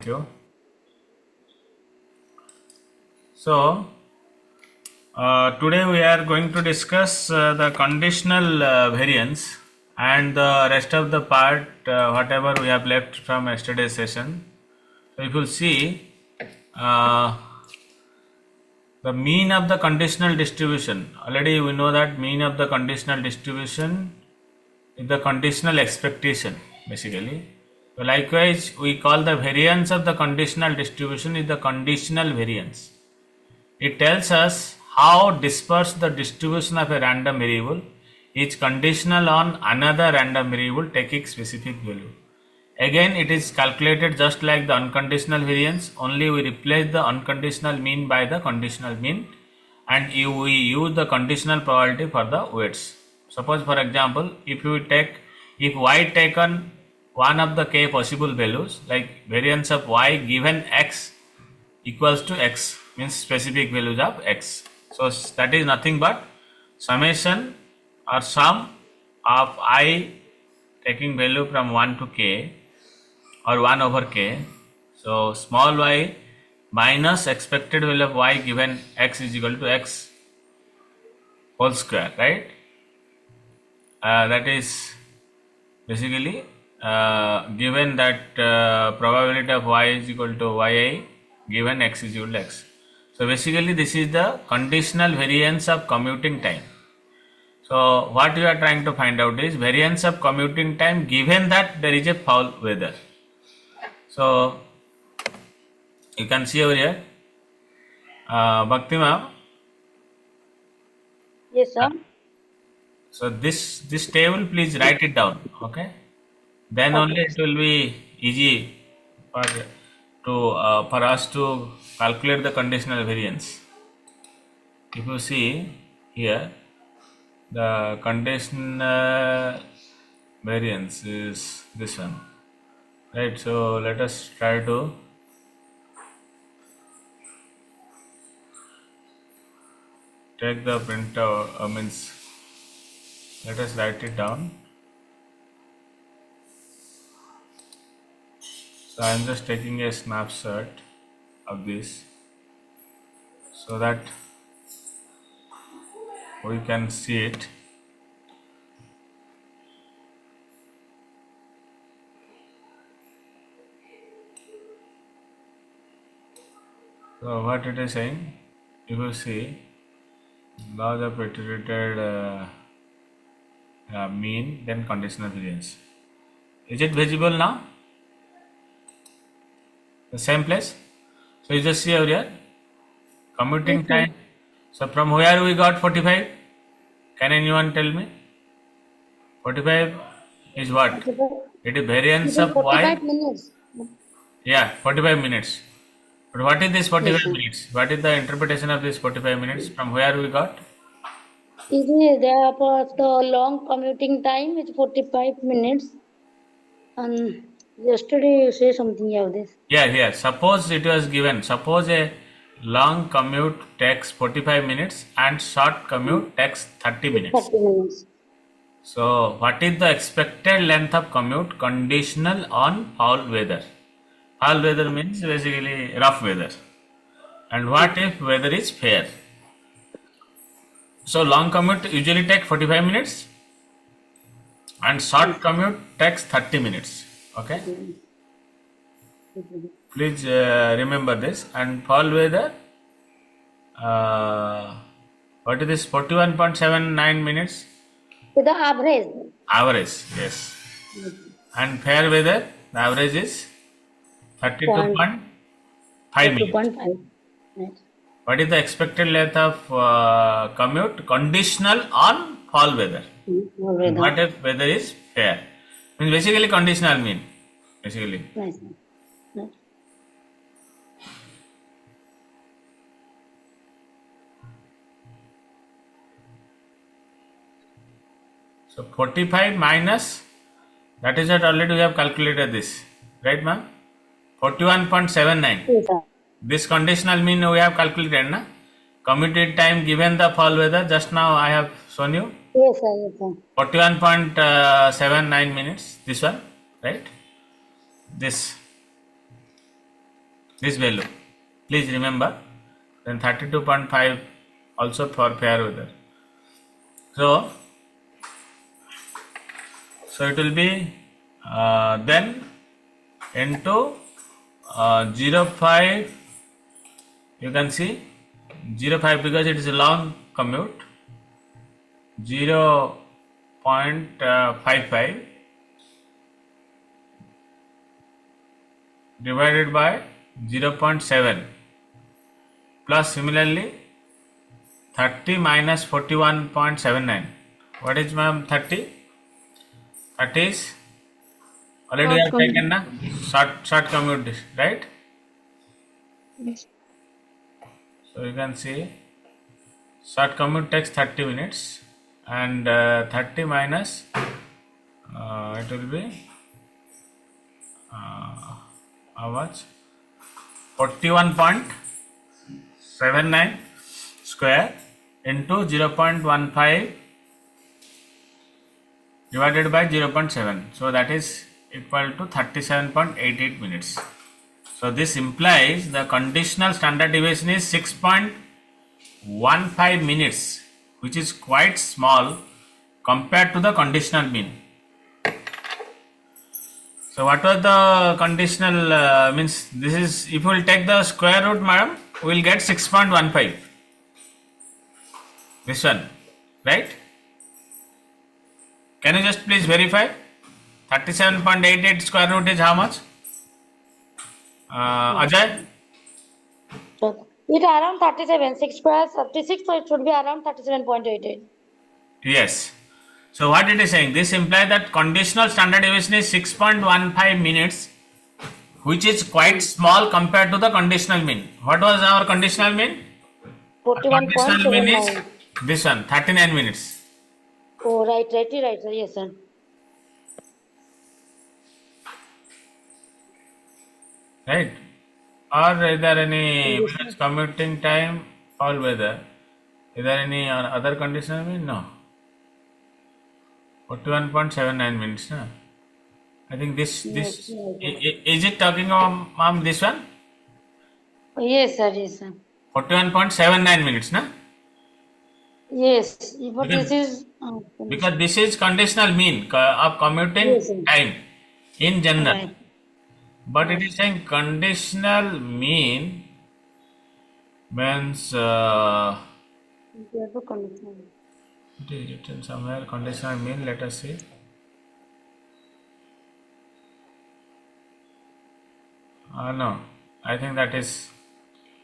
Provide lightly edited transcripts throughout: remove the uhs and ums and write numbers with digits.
Thank you. So, today we are going to discuss the conditional variance and the rest of the part, whatever we have left from yesterday's session. So, if you see the mean of the conditional distribution, already we know that mean of the conditional distribution is the conditional expectation basically. So, likewise, we call the variance of the conditional distribution is the conditional variance. It tells us how dispersed the distribution of a random variable is conditional on another random variable taking specific value. Again, it is calculated just like the unconditional variance, only we replace the unconditional mean by the conditional mean, and we use the conditional probability for the weights. Suppose for example, if y taken one of the k possible values, like variance of y given x equals to x, means specific values of x. So that is nothing but summation or sum of I taking value from 1 to k or 1 over k. So small y minus expected value of y given x is equal to x whole square, right? That is basically given that probability of y is equal to yi given x is equal to x. So basically this is the conditional variance of commuting time. So what you are trying to find out is variance of commuting time given that there is a foul weather. So you can see over here, Bhakti ma'am. Yes, sir. So this table, please write it down, okay? Then only it will be easy for us to calculate the conditional variance. If you see here, the conditional variance is this one, right? So let us try to take the printout, means let us write it down. So I am just taking a snapshot of this so that we can see it. So what it is saying, if you see laws of iterated mean, then conditional variance. Is it visible now? The same place? So you just see over here, commuting time. So from where we got 45? Can anyone tell me? 45 is what? It is variance of 45 y. minutes. Yeah, 45 minutes. But what is this 45 Yes, minutes? What is the interpretation of this 45 minutes? From where we got? It is there for the long commuting time is 45 minutes. And yesterday you say something of this. Yeah. Suppose it was given. Suppose a long commute takes 45 minutes and short commute takes 30 minutes. 30 minutes. So, what is the expected length of commute conditional on foul weather? Foul weather means basically rough weather. And what if weather is fair? So, long commute usually take 45 minutes and short commute takes 30 minutes. Okay? Please remember this. And foul weather, what is this? 41.79 minutes? To the average. Average, yes. And fair weather, the average is 32.5 minutes. 2.5. Right. What is the expected length of commute? Conditional on fall weather. What if weather is fair? Means basically conditional mean. Basically. Nice. Right. So 45 minus, that is what already we have calculated this. Right ma'am? 41.79. Yes, sir. This conditional mean we have calculated, na? Commuted time given the fall weather, just now I have shown you. Yes, sir. Yes, sir. 41.79 minutes, this one, right? This. this value. Please remember. Then 32.5 also for fair weather. So it will be then into 0.5. You can see 0.5 because it is a long commute. 0.55 divided by 0.7 plus similarly 30 minus 41.79. What is ma'am 30? 30 is already we have taken na short commute, right? Yes. So you can see short commute takes 30 minutes and 30 minus it will be how much? 41.79 square into 0.15 divided by 0.7. So that is equal to 37.88 minutes. So this implies the conditional standard deviation is 6.15 minutes, which is quite small compared to the conditional mean. So what was the conditional means? This is, if we will take the square root, madam, we will get 6.15. This one, right? Can you just please verify? 37.88 square root is how much? Ajay? So it around 37. 6 square 36, so it should be around 37.88. Yes. So what it is saying? This implies that conditional standard deviation is 6.15 minutes, which is quite small compared to the conditional mean. What was our conditional mean? Conditional mean is 41.79. this one, 39 minutes. Oh, right, sir. Yes, sir. Right? Or is there any Yes, minutes commuting time, all weather? Is there any other conditional mean? No. 41.79 minutes. No? I think this yes, yes. is it talking about this one? Yes, sir. Yes, sir. 41.79 minutes. No? Yes, but Because this is because this is conditional mean of commuting yes, sir. time in general, Right. but it Right. is saying conditional mean means Compare to conditional. it is written somewhere. Conditional mean, let us see. No, I think that is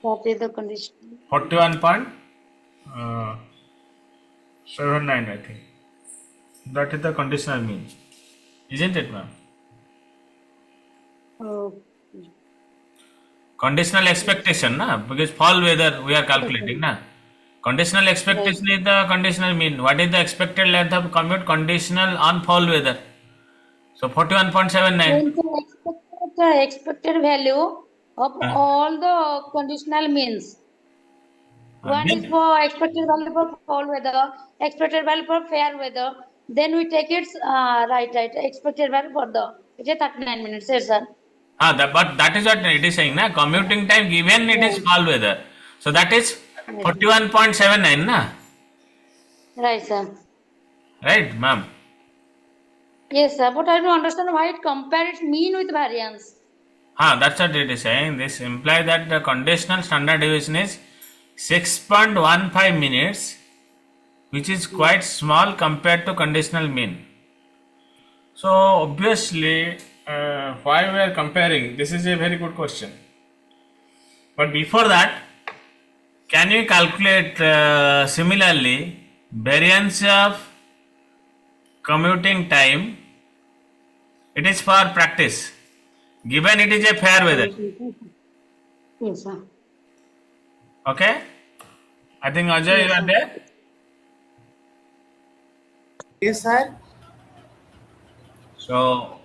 That is the conditional. 41.79. I think that is the conditional mean, isn't it, ma'am? Oh, Conditional yes. expectation, na? Because fall weather we are calculating, Okay. na? Conditional Right. expectation is the conditional mean. What is the expected length of commute conditional on fall weather? So 41.79. Then the expected value of all the conditional means. One is Then for expected value for cold weather, expected value for fair weather. Then we take its right expected value for the it is 39 minutes, yes, sir. but that is what it is saying, na? Commuting time given it is Yeah. fall weather. So that is Right, 41.79, na? right, sir. Right, ma'am? Yes, sir. But I don't understand why it compares its mean with variance. That's what it is saying. This implies that the conditional standard deviation is 6.15 minutes, which is quite small compared to conditional mean. So obviously, why we are comparing? This is a very good question. But before that, can you calculate similarly variance of commuting time? It is for practice. Given it is a fair weather. Yes, sir. Okay? I think Ajay, you Yes, are sir. there. Yes, sir. So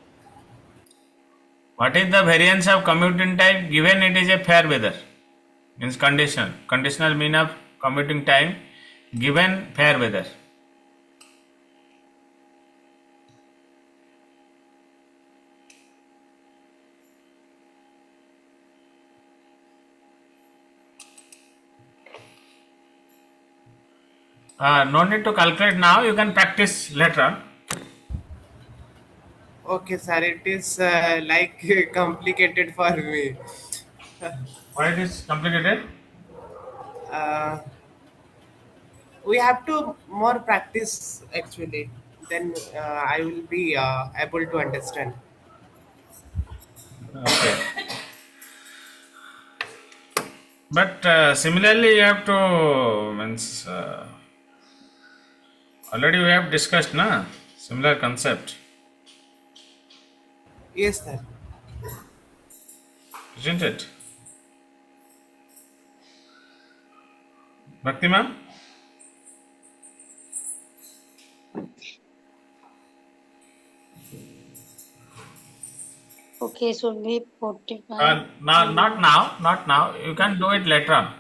what is the variance of commuting time given it is a fair weather? Means conditional. Conditional mean of commuting time given fair weather. No need to calculate now. You can practice later on. Okay, sir. It is like complicated for me. Why it is complicated? Uh, we have to more practice actually. Then I will be able to understand. Okay. But similarly, you have to means already we have discussed na similar concept, Yes, sir. isn't it? Bhakti ma'am? Okay, should be 45. Not now, not now. You can do it later on.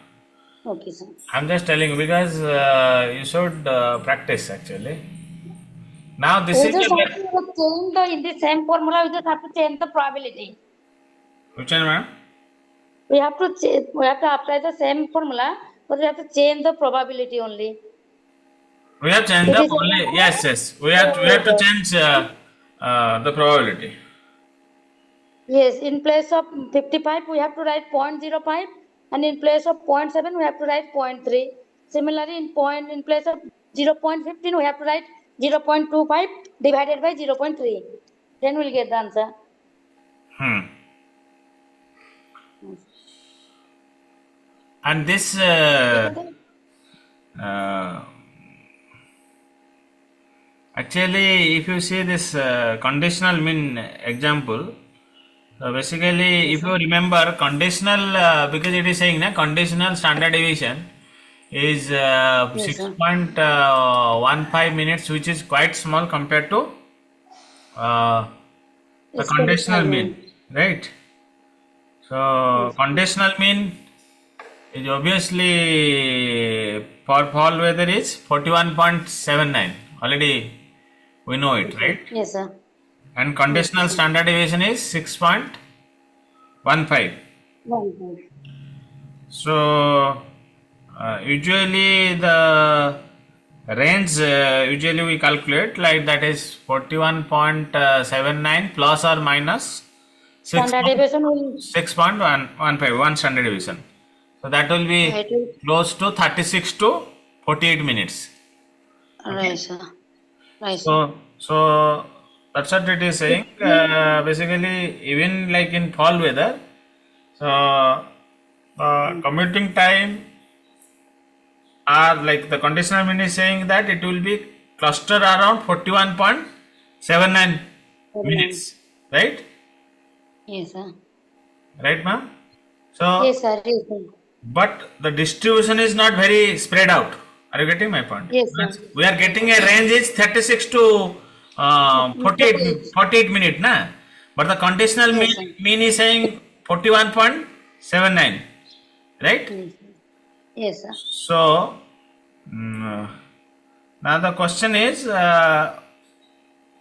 Okay, sir. I'm just telling you because you should practice actually. Now this We is just have a to change in the same formula. We just have to change the probability. which one, ma'am? We have to apply the same formula, but we have to change the probability only. We have changed It the is only yes. We have to change the probability. yes, in place of 55, we have to write 0.05, and in place of 0.7, we have to write 0.3. Similarly, in place of 0.15, we have to write 0.25 divided by 0.3. Then we'll get the answer. And this actually, if you see this conditional mean example, basically, if you remember conditional, because it is saying na conditional standard deviation is Yes, sir. 6.15 minutes, which is quite small compared to uh, the conditional mean, right? So, Yes. conditional mean is obviously for fall weather is 41.79. Already we know it, right? Yes, sir. And conditional standard deviation is 6.15. One. So usually the range usually we calculate like that is 41.79 plus or minus 6. Standard deviation will 6.115 one standard deviation. So that will be right. close to 36 to 48 minutes. Right, sir. Right, sir. So that's what it is saying. Basically, even like in fall weather, so commuting time are like the conditional mean is saying that it will be clustered around 41.79 minutes, right? Yes, sir. Right, ma'am? So, Yes, sir. Yes, sir. but the distribution is not very spread out. Are you getting my point? Yes, sir. We are getting a range is 36 to 48 minute, na? But the conditional Yes, sir. mean is saying 41.79, right? Yes, sir. Yes, sir. So, mm, now the question is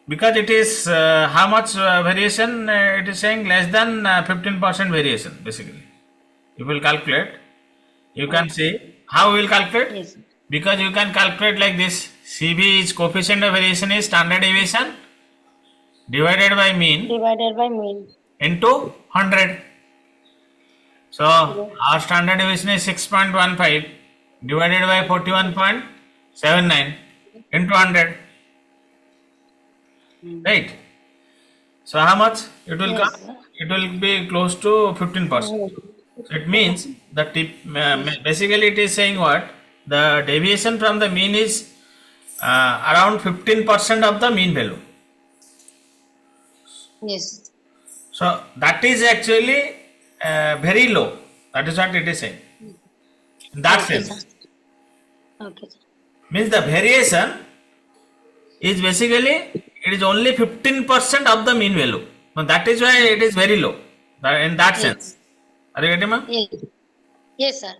because it is how much variation it is saying less than 15% variation basically. You will calculate. You can see how we will calculate Yes. because you can calculate like this. CB is coefficient of variation is standard deviation divided by mean Divided by mean. into 100. So our standard deviation is 6.15 divided by 41.79 into 100. Right. So how much it will Yes, come? sir. It will be close to 15%. So it means the basically it is saying what the deviation from the mean is around 15% of the mean value. Yes. So that is actually very low. That is what it is saying. In that Okay, sir. sense, Okay, sir. means the variation is basically it is only 15% of the mean value. Now that is why it is very low. In that sense, Yes. are you getting, ma'am? Yes. Yes, sir.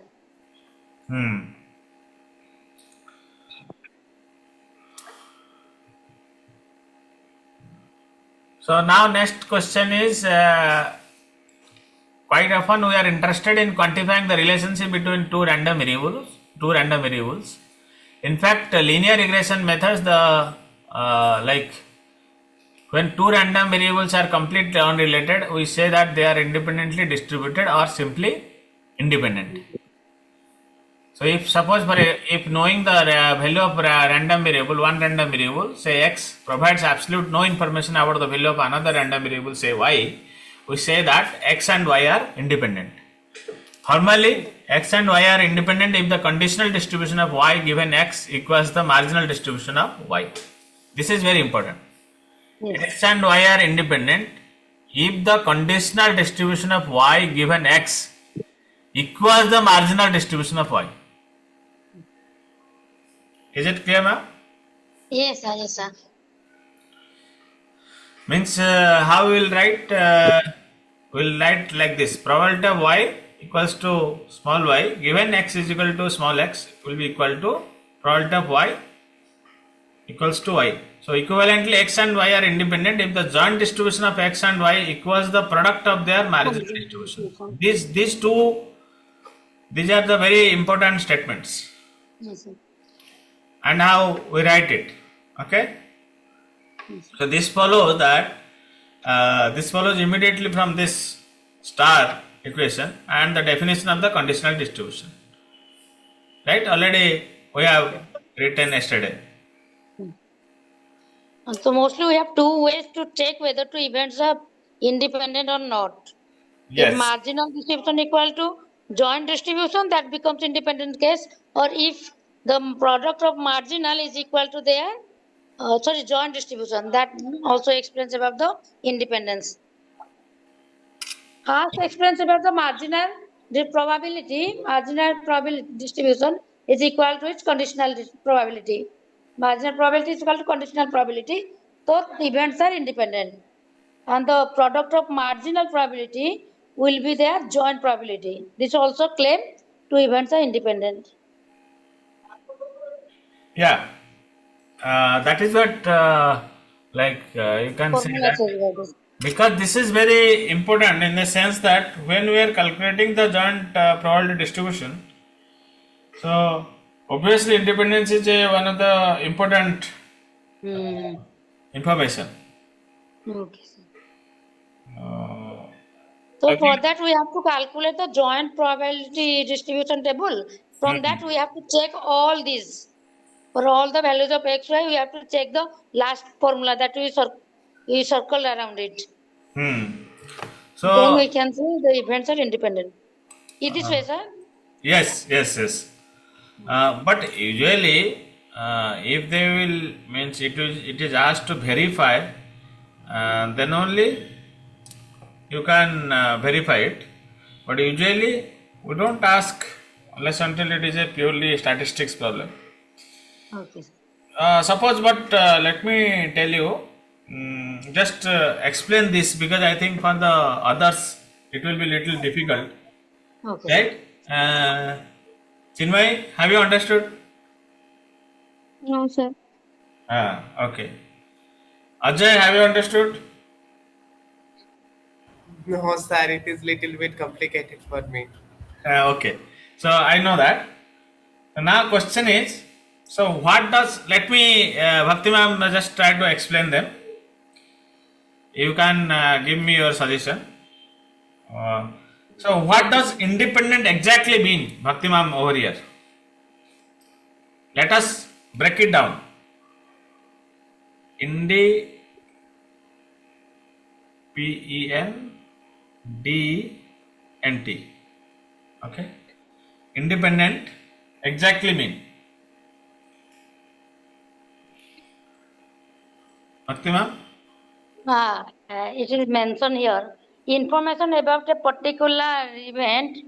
So now next question is quite often we are interested in quantifying the relationship between two random variables. In fact, linear regression methods, the like when two random variables are completely unrelated, we say that they are independently distributed or simply independent. So if suppose if knowing the value of random variable, one random variable, say x, provides absolute no information about the value of another random variable, say y, we say that x and y are independent. Formally, x and y are independent if the conditional distribution of y given x equals the marginal distribution of y. This is very important. Yes. X and y are independent if the conditional distribution of y given x equals the marginal distribution of y. Is it clear, ma'am? Yes, sir. Yes, sir. Means how we will write? We will write like this: probability of y equals to small y given x is equal to small x will be equal to probability of y equals to y. So equivalently, x and y are independent if the joint distribution of x and y equals the product of their marginal distribution. These are the very important statements. Yes, sir. And how we write it? Okay. So this follows that this follows immediately from this star equation and the definition of the conditional distribution. Right? Already we have written yesterday. So mostly we have two ways to check whether two events are independent or not. Yes. If marginal distribution equal to joint distribution, that becomes independent case, or if the product of marginal is equal to their joint distribution, that also explains about the independence. First explains about the marginal probability distribution is equal to its conditional probability. Marginal probability is equal to conditional probability. So events are independent. And the product of marginal probability will be their joint probability. This also claims two events are independent. Yeah. That is what you can say Formula that. says about this. Because this is very important in the sense that when we are calculating the joint probability distribution, so obviously independence is one of the important information. Okay. I So for think- that we have to calculate the joint probability distribution table. From that we have to check all these. For all the values of x, y, we have to check the last formula that we circled around it. Then So we can say the events are independent. It is way, sir? yes. But usually, if they will means it is asked to verify, then only you can verify it. But usually we don't ask unless until it is a purely statistics problem. Okay. Suppose, but let me tell you, just explain this because I think for the others it will be little difficult. Okay. Right? Chinmay, have you understood? No, sir. Okay. Ajay, have you understood? No, sir, it is little bit complicated for me. Okay. So I know that. So now question is, so what does, let me, Bhakti ma'am, just try to explain them. You can give me your suggestion. So what does independent exactly mean, Bhakti ma'am, over here? Let us break it down. P-E-N-D-E-N-T. Okay. Independent exactly mean. Bhakti ma'am? It is mentioned here. Information about a particular event,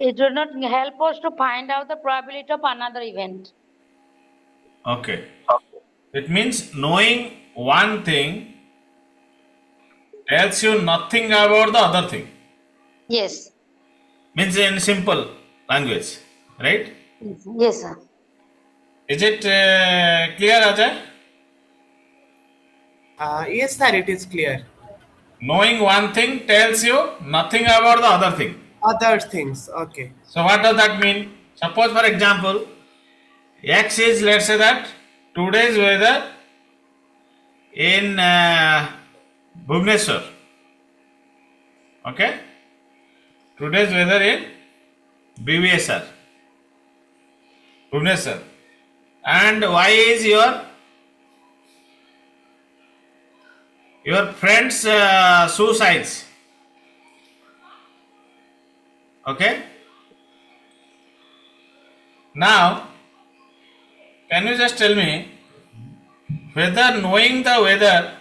it does not help us to find out the probability of another event. Okay. It means knowing one thing tells you nothing about the other thing. Yes. Means in simple language, right? Yes, sir. Is it clear, Ajay? Yes, sir, it is clear. Knowing one thing tells you nothing about the other thing. Other things, okay. So what does that mean? Suppose, for example, X is, let's say that today's weather in Bhubaneswar. Okay, today's weather in BVSR, Bhubaneswar, and Y is your friend's shoe size. Okay. Now, can you just tell me whether knowing the weather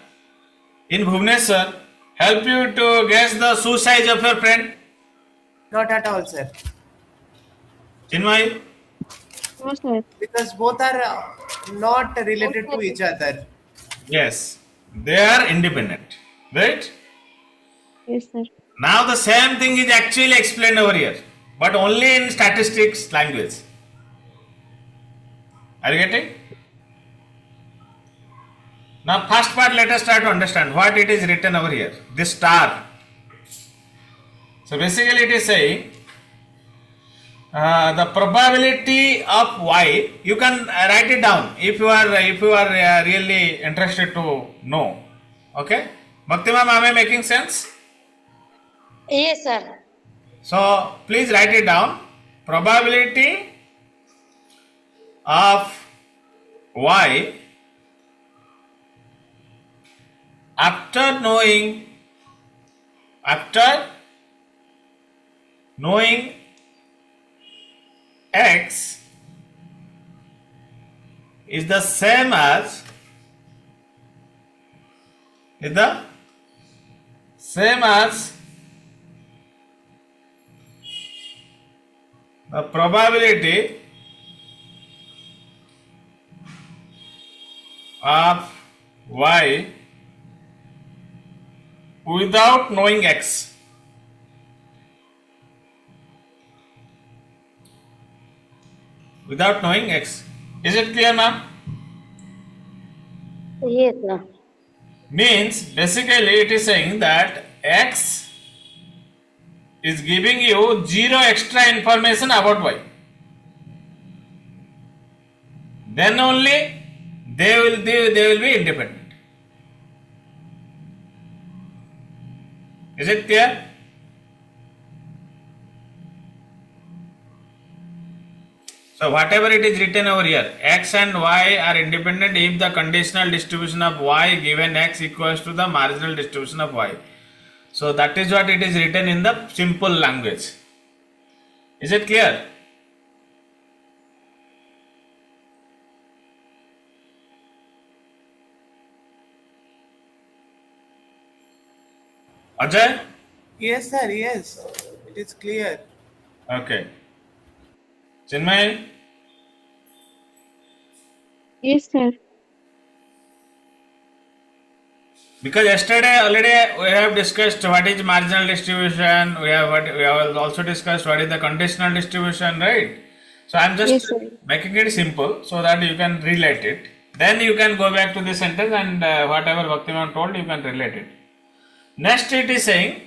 in Bhubaneswar help you to guess the shoe size of your friend? Not at all, sir. Chinmay? No, sir. Because both are not related to each other. Yes, they are independent, right? Yes, sir. Now the same thing is actually explained over here, but only in statistics language. Are you getting? Now first part, let us try to understand what it is written over here. This star. So basically it is saying the probability of Y. You can write it down if you are really interested to know. Okay, Bhakti ma'am, am I making sense? Yes, sir. So please write it down. Probability of Y after knowing X is the same as the probability of Y without knowing X. Without knowing X. Is it clear, ma'am? Yes, sir. Means basically it is saying that X is giving you zero extra information about Y. Then only they will be independent. Is it clear? So whatever it is written over here, X and Y are independent if the conditional distribution of Y given X equals to the marginal distribution of Y. So that is what it is written in the simple language. Is it clear? Ajay? Yes, sir. Yes, it is clear. Okay. Chinmay? Yes, sir. Because yesterday already we have discussed what is marginal distribution, we have also discussed what is the conditional distribution, right? So I am just Yes, sir. making it simple so that you can relate it. Then you can go back to the sentence and whatever Bhaktiman told you can relate it. Next it is saying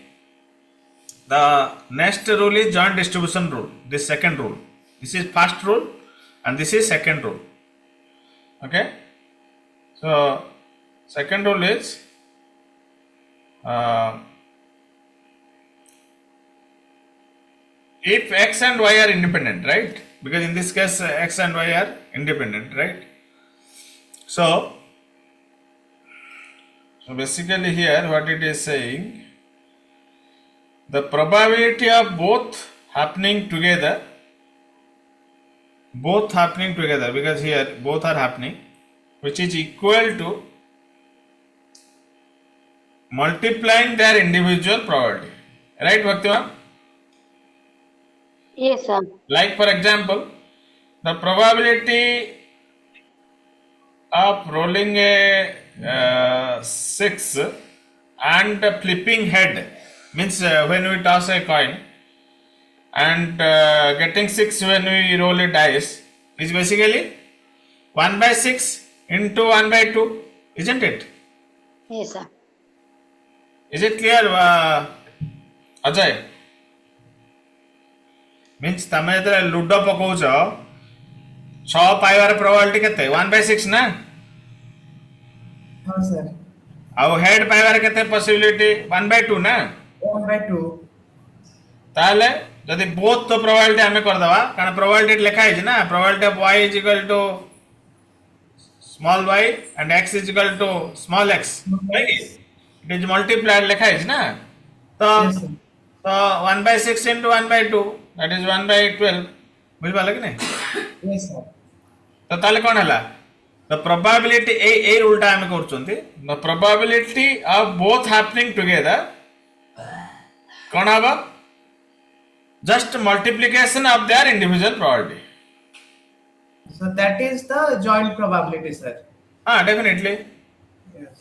the next rule is joint distribution rule. This second rule. This is first rule and this is second rule. Okay. So second rule is if X and Y are independent, right? Because in this case X and Y are independent, right? So basically here what it is saying, the probability of both happening together, because here both are happening, which is equal to multiplying their individual probability, right, Bhaktiman? Yes, sir. Like for example, the probability of rolling a 6 and flipping head, means when we toss a coin and getting 6 when we roll a dice, is basically 1 by 6 into 1 by 2, isn't it? Yes, sir. Is it clear, Ajay? Means तमे जेतले ludo पकाउछ 6 पाइबार probability केते 1/6 ना हाँ sir आउ head पाइबार केते possibility 1/2 ना 1/2 ताले जदि both तो प्रोबेबिलिटी हमें कर दवा कारण प्रोबेबिलिटी लिखा है ना probability of y is equal to small y and x is equal to small x right it is multiplied लिखा है ना तो Yes, sir. तो 1/6 into 1/2 that is 1/12 बुझ पाले कि नहीं Yes, sir. तो ताले कौन हला the probability ए उल्टा हमें करचुंती the probability of both happening together कौन हबा just multiplication of their individual probability So that is the joint probability, sir. हाँ definitely Yes,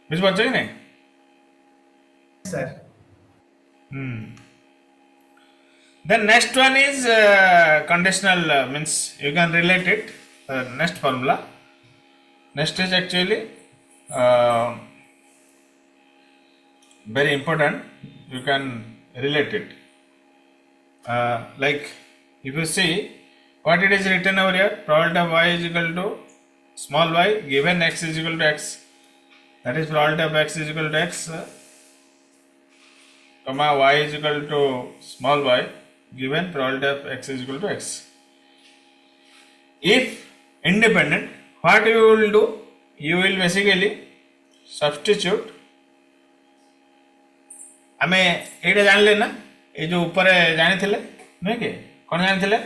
बुझ पाचे कि नहीं sir. Then next one is conditional means you can relate it next formula next is actually very important you can relate it like if you see what it is written over here probability of y is equal to small y given x is equal to x that is probability of x is equal to x comma y is equal to small y given probability of x is equal to x. If independent, what you will do? You will basically substitute. हमें एटा जान लेना ये जो ऊपर जाने थे नहीं के कौन जाने थे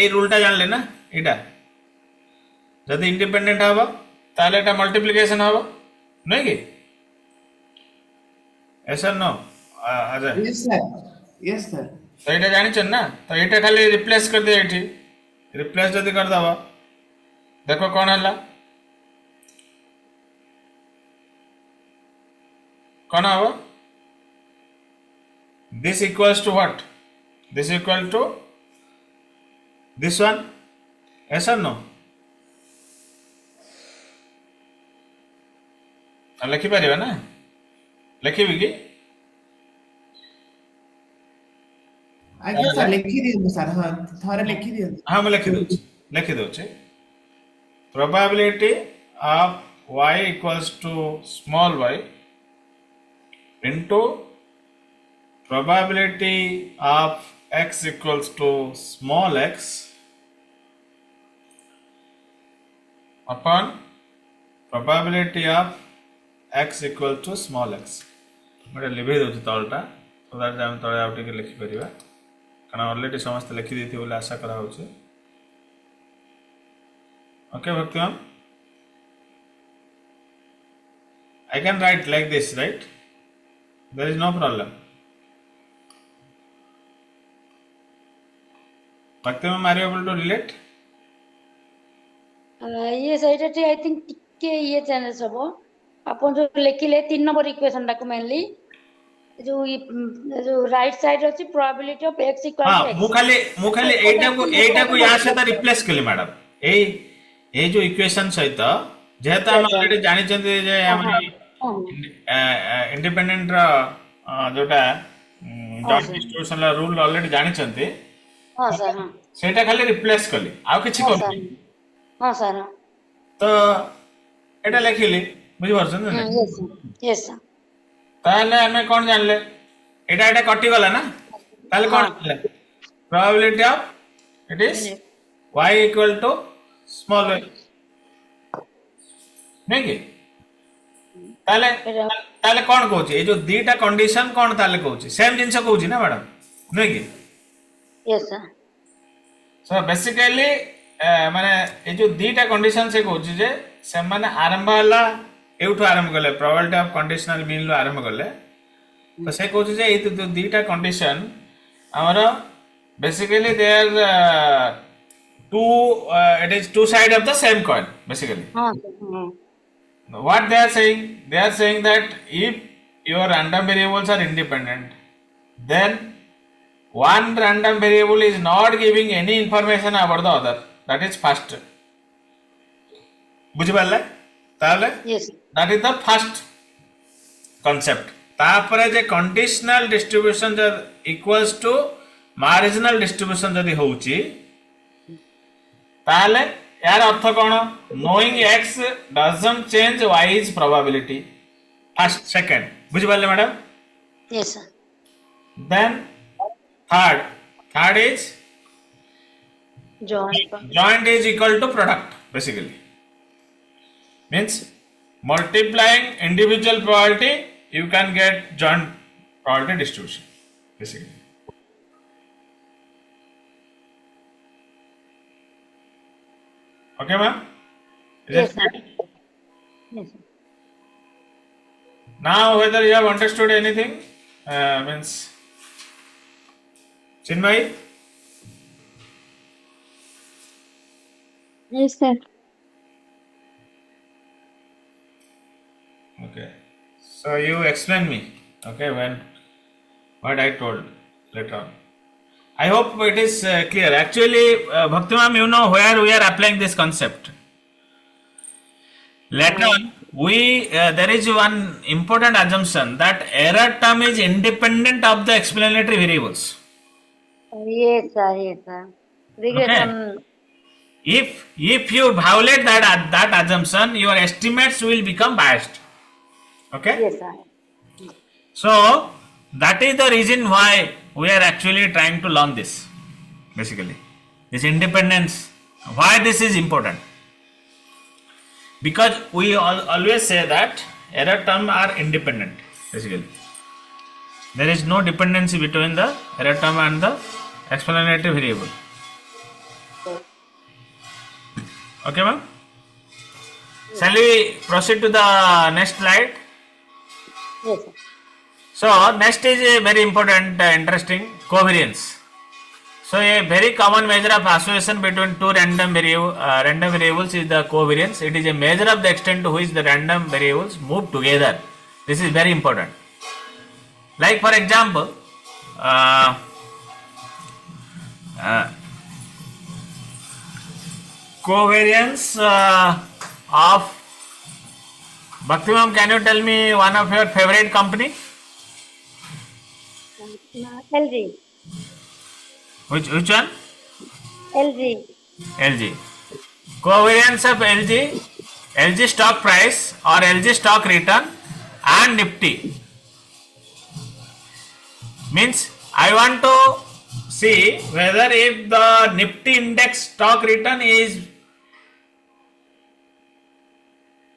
ए रूलटा जान लेना एटा जदि इंडिपेंडेंट हवा ताले एटा मल्टीप्लिकेशन हवा नहीं के ऐसा no Ajay Yes, sir. Yes, sir. तो ये जानी चल ना तो ये खाली रिप्लेस कर दे ये रिप्लेस जदि कर दवा देखो कौन हला कौन हवा this equals to what this equal to this one yes or no लिखी पारिबा ना लिखिबी कि आज्ञा सर लिखि दियंतु सर हाँ थोड़े लिखि दियंतु हाँ मैं लिखि दउछि probability of y equals to small y into probability of x equals to small x upon probability of x equal to small x मैं लिखे दउछि तलटा so that हम तळे आउट के लिखि परिबा कारण ऑलरेडी समस्त लिखि देथि बोले आशा करा होछि ओके भक्ति ma'am I can write like this right there is no problem भक्ति ma'am are you able to relate yes I think टिके ये चैनल सब अपन जो लिखिले 3 नंबर इक्वेशन टाको मेनली जो राइट साइड अछि प्रोबेबिलिटी ऑफ x इक्वल हाँ टू x मु खाली एटा को या सहित रिप्लेस कली मैडम ए जो इक्वेशन सहित जेता हम ऑलरेडी जानि चंदी जे हमरा इंडिपेंडेंट रा जोटा जॉइंट डिस्ट्रीब्यूशन ला रूल ऑलरेडी जानि चंदी हां सर हां सेटा खाली रिप्लेस कली आ किछि कोनी हां सर तो एटा लिखिली बुझि परछन ना यस सर ताले हमें कोन जानले एटा कटि गला ना ताले कोन जानले probability of it is y equal to small y नहीं कि ताले ताले कोन कहूची ए जो दीटा कंडीशन कोन ताले कहूची सेम जिंस कहूची ना मैडम नहीं कि यस सर सो बेसिकली माने ए जो दीटा कंडीशन से कहूची जे से माने आरंभ हला एउठो आरंभ करले प्रोबेबिलिटी ऑफ कंडीशनल मीन लो आरंभ करले तो से कहूची जे ए तो दीटा कंडीशन हमरा basically they are two it is two side of the same coin basically हां what they are saying that if your random variables are independent then one random variable is not giving any information about the other that is first बुझि पाले ताले yes that is the first concept तापरे जे conditional distribution जर equals to marginal distribution जदि होउची ताहले यार अर्थ कौन knowing x doesn't change y is probability first second बुझी पाले madam Yes, sir. then third is joint is equal to product basically means multiplying individual probability you can get joint probability distribution basically. Okay, ma'am? Yes, sir. Yes, sir. Now, whether you have understood anything, means Chinmay? Yes, sir. Okay. So you explain me, okay, when what I told later on. I hope it is clear. Actually, Bhakti ma'am, you know where we are applying this concept. Later on, there is one important assumption that error term is independent of the explanatory variables. Yes, sir. Yes, sir. Regression. If you violate that assumption, your estimates will become biased. Okay. Yes, sir. So that is the reason why we are actually trying to learn this. Basically, this independence. Why this is important? Because we always say that error terms are independent. Basically, there is no dependency between the error term and the explanatory variable. Okay, ma'am. Shall we proceed to the next slide? Yes, sir. So next is a very important, interesting covariance. So a very common measure of association between two random variables is the covariance. It is a measure of the extent to which the random variables move together. This is very important. Like for example, covariance of Bhakti ma'am, can you tell me one of your favorite company? LG. Which one? LG. LG. Covariance of LG stock price or LG stock return and Nifty. Means I want to see whether if the Nifty index stock return is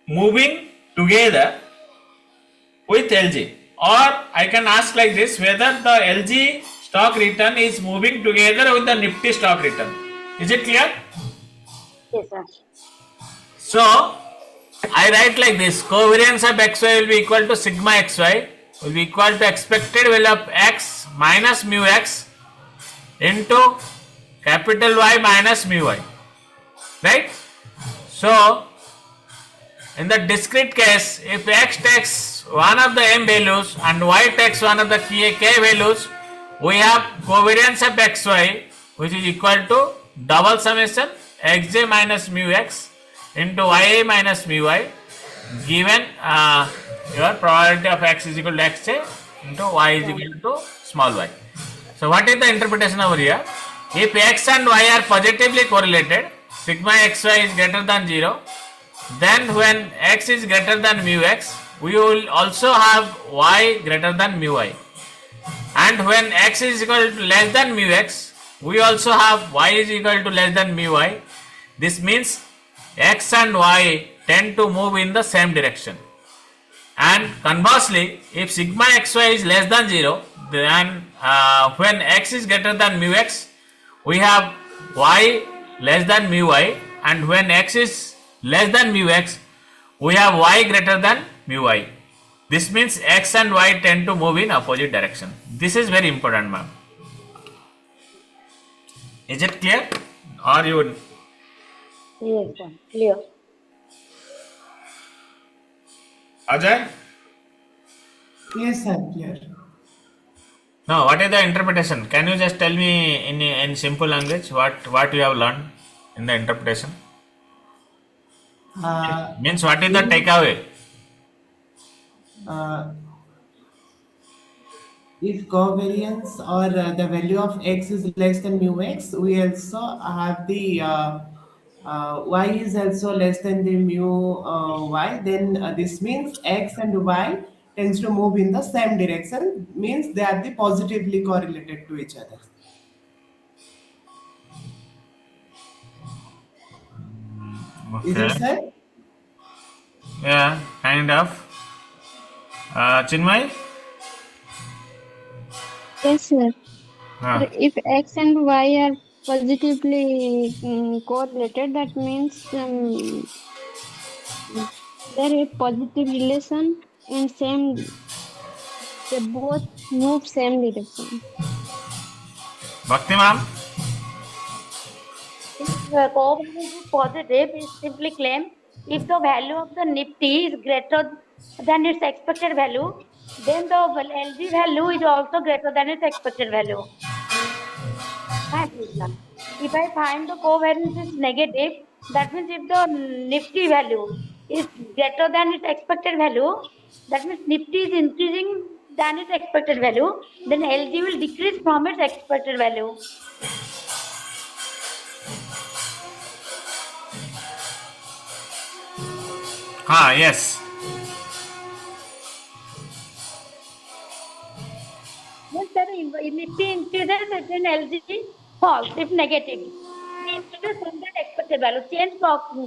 moving together with LG, or I can ask like this, whether the LG stock return is moving together with the Nifty stock return. Is it clear? Yes, sir. So I write like this: covariance of xy will be equal to sigma xy will be equal to expected value of x minus mu x into capital Y minus mu y. Right? So in the discrete case, if x takes one of the m values and y takes one of the k values, we have covariance of xy which is equal to double summation xj minus mu x into ya minus mu y, given your probability of x is equal to xj into y is equal to small y. So what is the interpretation over here? If x and y are positively correlated, sigma xy is greater than 0, then when x is greater than mu x, we will also have y greater than mu y. And when x is equal to less than mu x, we also have y is equal to less than mu y. This means x and y tend to move in the same direction. And conversely, if sigma xy is less than 0, then when x is greater than mu x, we have y less than mu y, and when x is less than mu x, we have y greater than mu y. This means x and y tend to move in opposite direction. This is very important, ma'am. Is it clear? Or you? Yes, sir. Clear. Ajay? Yes, sir. Clear. No, what is the interpretation? Can you just tell me in simple language what you have learned in the interpretation? Means what is the takeaway? If covariance or the value of x is less than mu x, we also have the y is also less than the mu y, then this means x and y tends to move in the same direction, means they are the positively correlated to each other. Is Okay. it, sir? Yeah, kind of. Chinmay? Yes, sir. Uh, Sir, if X and Y are positively correlated, that means there is positive relation and same, they both move same direction. Bhakti ma'am? If covariance is positive, it simply claim if the value of the Nifty is greater than its expected value, then the LG value is also greater than its expected value. That is none. If I find the covariance is negative, that means if the Nifty value is greater than its expected value, that means Nifty is increasing than its expected value, then LG will decrease from its expected value. Yes. Yes, sir, if Nifty increases, then LG falls if negative. We increase from that expected value. Change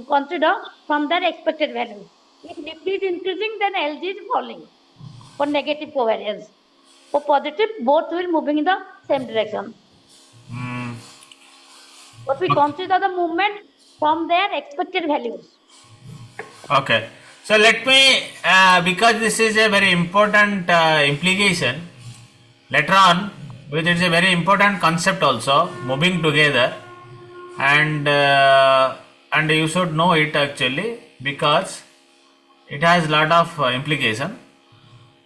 consider from that expected value. If Nifty is increasing, then LG is falling for negative covariance. For positive, both will moving in the same direction. Mm, But we consider the movement from their expected values. okay. So let me, because this is a very important implication, later on, which is a very important concept also, moving together, and you should know it actually because it has lot of implication.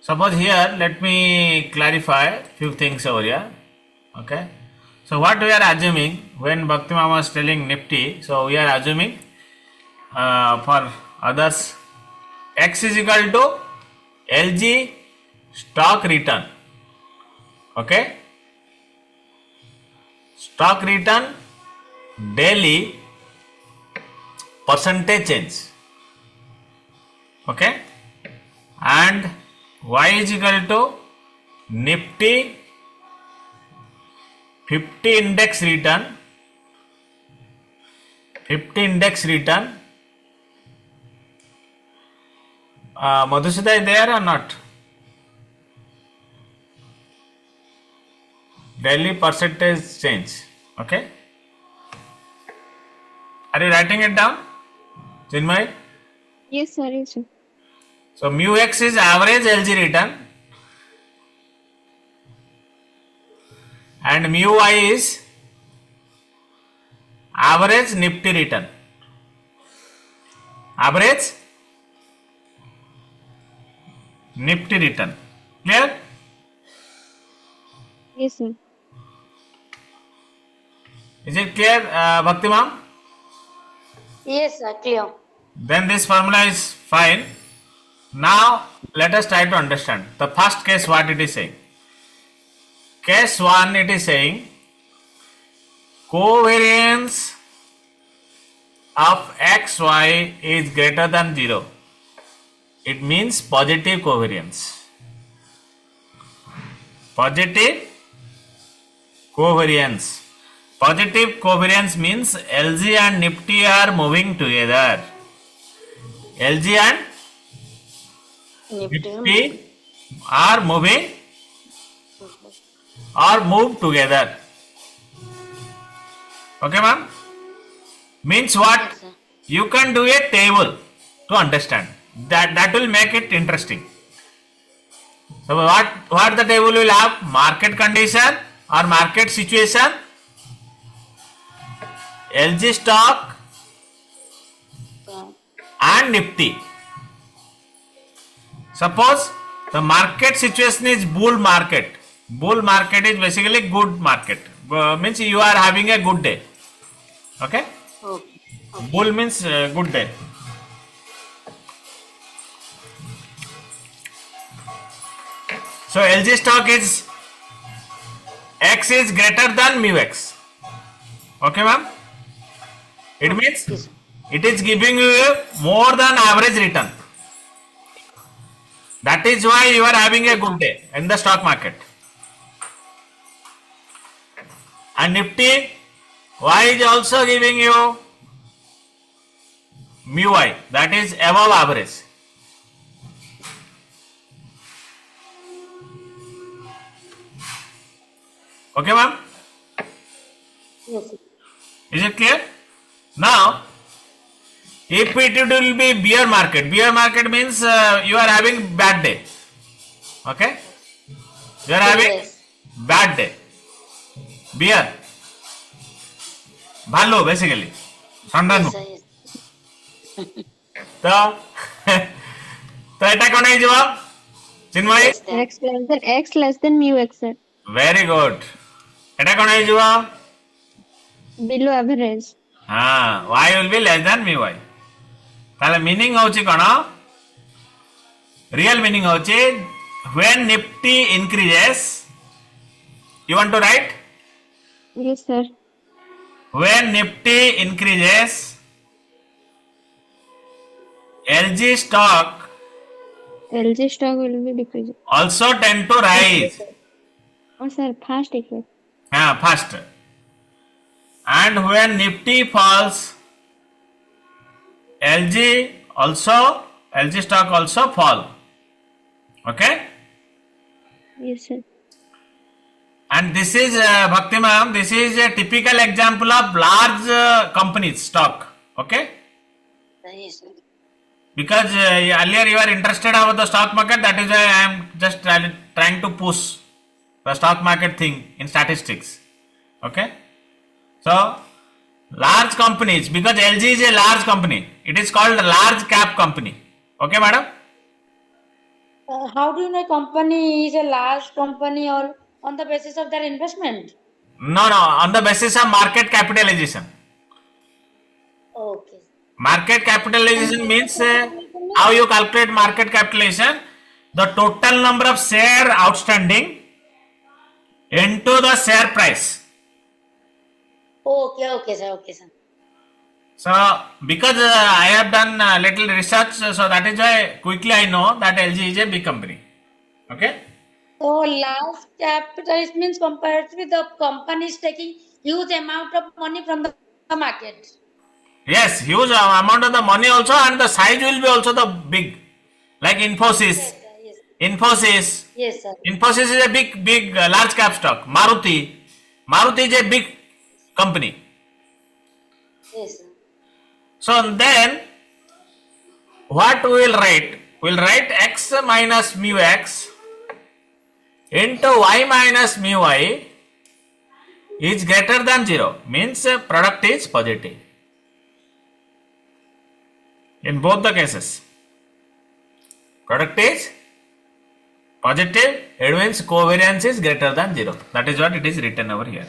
Suppose here, let me clarify few things over here. Okay. So what we are assuming when Bhakti Mama was telling Nifty, so we are assuming for others X is equal to LG stock return. Okay. Stock return daily percentage change. Okay. And Y is equal to Nifty 50 index return, 50 index return. Madhusudha is there or not? Daily percentage change. Okay. Are you writing it down, Chinmay? Yes, sir. Yes, sir. So mu x is average LG return and mu y is average Nifty return. Average Nifty return. Clear? Yes, sir. Is it clear, Bhakti ma'am? Yes, sir, clear. Then this formula is fine. Now let us try to understand the first case what it is saying. Case 1 it is saying covariance of xy is greater than 0. It means positive covariance. Positive covariance. Positive covariance means LG and Nifty are moving together. LG and Nifty are moving or move together. Okay, ma'am? Means what? Yes, sir. You can do a table to understand. That will make it interesting. So what the table will have? Market condition or market situation, LG stock and Nifty. Suppose the market situation is bull market. Bull market is basically good market. Means you are having a good day. Okay? Okay. Bull means good day. So LG stock is X is greater than mu X. Okay, ma'am? It means Yes, sir. it is giving you a more than average return. That is why you are having a good day in the stock market. And Nifty, Y is also giving you mu y, that is above average. Okay, ma'am? Yes, sir. Is it clear? Now, if it will be bear market means you are having bad day. Okay? You are having Yes. bad day. Bear. Bhalu basically. Sandanu. Yes, sir. Yes. তো তো এটা কোন হয়ে যাব চিন্ময় Yes, sir. X less than mu x, sir. Very good এটা কোন হয়ে যাব Below average. হ্যাঁ y will be less than mu y তাহলে মিনিং হচ্ছে কোন রিয়েল মিনিং হচ্ছে when nifty increases you want to write Yes, sir. when nifty increases LG stock LG stock will be decreasing. also tend to rise. Oh, sir, fast decrease. Faster. And when Nifty falls, LG stock also fall. Okay? Yes, sir. And this is Bhakti ma'am, this is a typical example of large companies stock. Okay? Yes, sir. Because earlier you are interested about the stock market, that is why I am just trying to push the stock market thing in statistics. Okay? So, large companies, because LG is a large company, it is called a large cap company. Okay, madam? How do you know a company is a large company or on the basis of their investment? No, on the basis of market capitalization. Okay. Market capitalization means how you calculate market capitalization, the total number of share outstanding into the share price. Okay, sir. Okay, sir. So, because I have done little research, so that is why quickly I know that LG is a big company. Okay? So large capitalist means compared with the company is taking huge amount of money from the market. Yes, huge amount of the money also, and the size will be also the big. Like Infosys. Yes, sir. Yes. Infosys. Yes, sir. Infosys is a big large cap stock. Maruti is a big company. Yes, sir. So then, what we will write? We will write x minus mu x into y minus mu y is greater than 0. Means product is positive. In both the cases, product is positive. It means covariance is greater than 0. That is what it is written over here.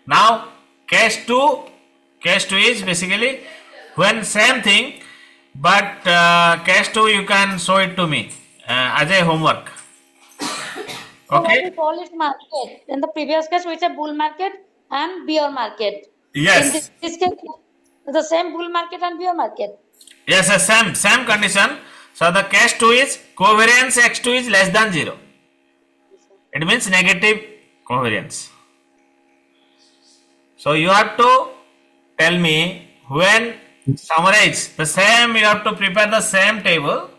Now, case 2 is basically when same thing, but case 2 you can show it to me as a homework. So what Okay? we call it market. In the previous case, we said bull market and bear market. Yes. In this case, the same bull market and bear market. Yes, same condition. So the case 2 is covariance x2 is less than 0. It means negative covariance. So you have to tell me when summarize the same, you have to prepare the same table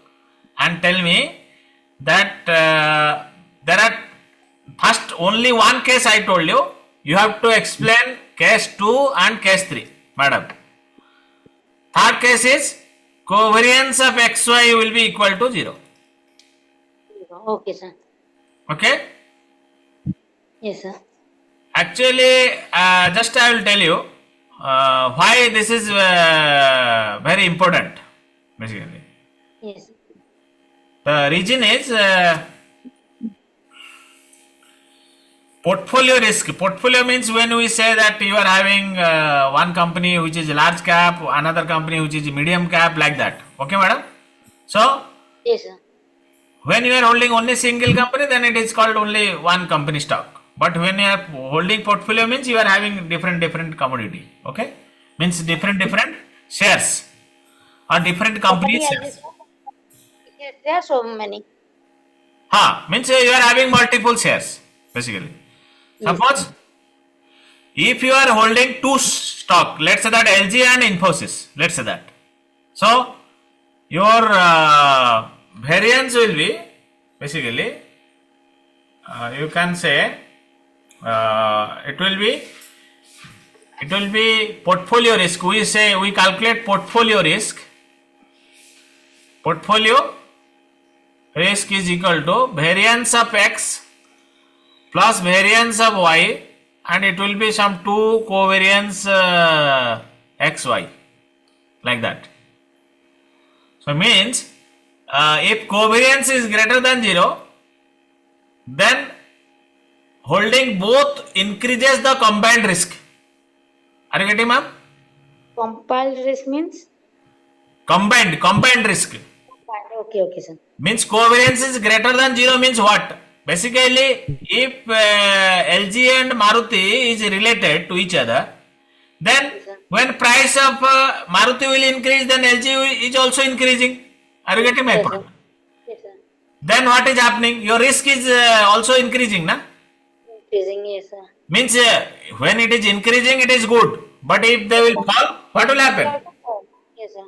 and tell me that there are first only one case I told you. You have to explain case 2 and case 3, madam. Third case is covariance of xy will be equal to 0. Okay, sir. Okay? Yes, sir. Actually, just I will tell you why this is very important, basically. Yes. The reason is portfolio risk. Portfolio means when we say that you are having one company which is large cap, another company which is medium cap, like that. Okay, madam? So, Yes, sir. when you are holding only single company, then it is called only one company stock. But when you are holding portfolio means you are having different commodity. Okay? means different shares or different company shares. Yes, there are so many. Means you are having multiple shares basically. Yes. Suppose if you are holding two stock, let's say that LG and Infosys, let's say that. So your variance will be basically you can say it will be portfolio risk. We calculate portfolio risk. Portfolio risk is equal to variance of X plus variance of Y, and it will be some two covariance XY, like that. So means if covariance is greater than 0, then holding both increases the combined risk. Are you getting, ma'am? Compiled risk means? Combined risk. Okay, sir. Means covariance is greater than 0 means what? Basically, if LG and Maruti is related to each other, then when price of Maruti will increase, then LG is also increasing. Are you getting my point? Yes, sir. Then what is happening? Your risk is also increasing, na? Increasing, yes, sir. Means when it is increasing, it is good. But if they will fall, what will happen? Yes, sir.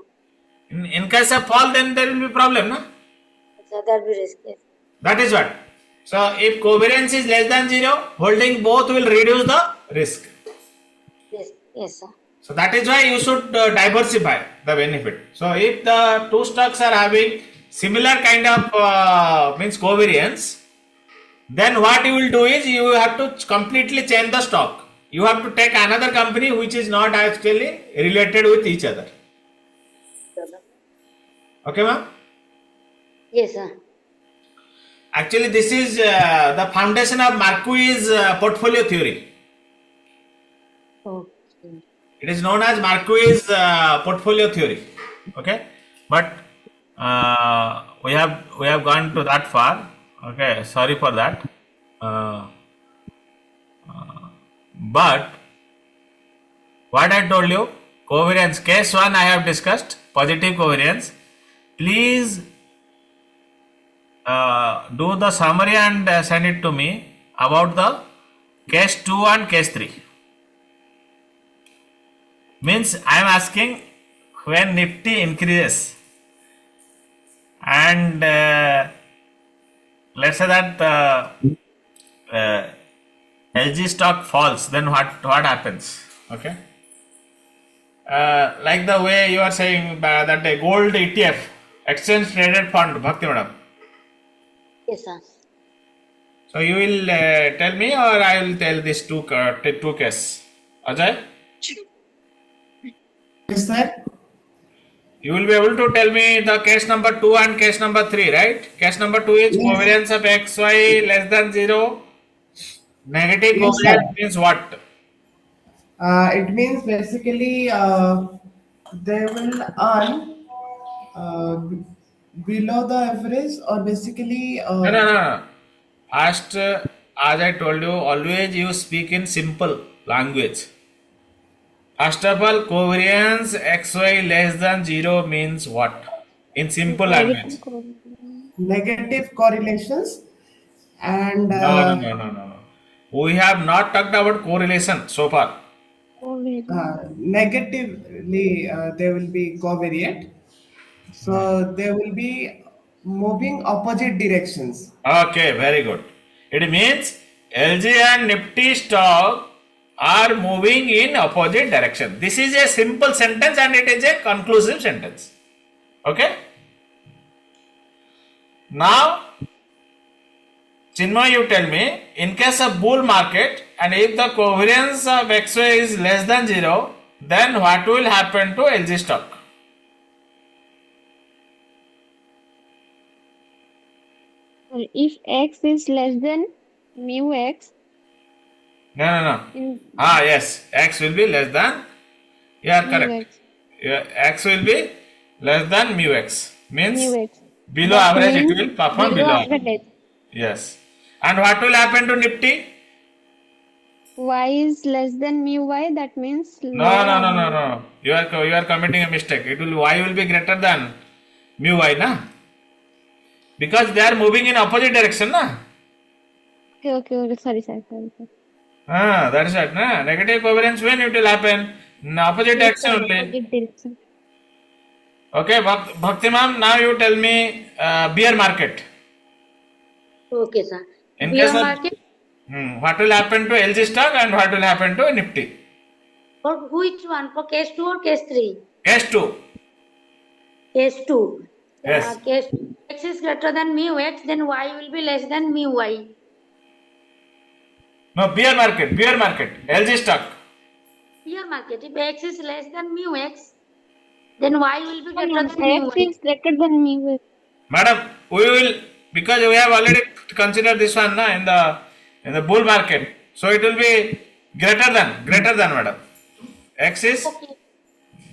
In case of fall, then there will be problem, na? Yes, sir, that will be risk. Yes. That is what. So if covariance is less than 0, holding both will reduce the risk. Yes, sir. So that is why you should diversify the benefit. So if the two stocks are having similar kind of means covariance, then what you will do is you have to completely change the stock. You have to take another company which is not actually related with each other. Okay, ma'am? Yes, sir. Actually, this is the foundation of Marquis' portfolio theory. Okay. It is known as Marquis' portfolio theory. Okay, but we have gone to that far. Okay, sorry for that. But what I told you, covariance case 1 I have discussed, positive covariance. Please do the summary and send it to me about the case 2 and case 3. Means I am asking when Nifty increases and let's say that LG stock falls, then what happens? Okay, like the way you are saying that a gold ETF, exchange traded fund, Bhakti madam. Yes, sir. So you will tell me, or I will tell this two case. Ajay, Yes, sir. you will be able to tell me the case number 2 and case number 3, right? Case number 2 is Yes. covariance of XY less than 0. Negative Yes, covariance sir. means what? It means basically they will earn below the average, or basically No. First, as I told you, always you speak in simple language. First of all, covariance XY less than 0 means what? In simple language. negative correlations, and No. We have not talked about correlation so far. negatively they will be covariate. So they will be moving opposite directions. Okay, very good. It means LG and Nifty stock are moving in opposite direction. This is a simple sentence and it is a conclusive sentence. Okay. Now, Chinmay, you tell me, in case of bull market and if the covariance of XY is less than 0, then what will happen to LG stock? If x is less than mu x, No. in Yes, X will be less than, you are mu correct. x, X will be less than mu X. Means mu x. below That average it means will perform below below average. average. Yes. And what will happen to Nifty? y is less than mu y, that means No, lower no, or no, no, higher. no. You are committing a mistake. It will y will be greater than mu y, na? Because they are moving in opposite direction, na? Okay. Sorry. Ah, that is right, na? Negative covariance when it will happen in opposite Yes, direction sir, only. opposite direction. Okay, Bhakti ma'am, now you tell me bear market. Okay, sir. In Bear case of market, what will happen to LG stock and what will happen to Nifty? for which one? For case 2 or case 3? Case 2. Case 2. Yes. Case x is greater than mu x, then y will be less than mu y. No, bear market, LG stock. Bear market, if x is less than mu x, then y will be greater No, than mu x y. is greater than mu y. Madam, we will, because we have already considered this one na, in the bull market. So it will be greater than madam. X is Okay.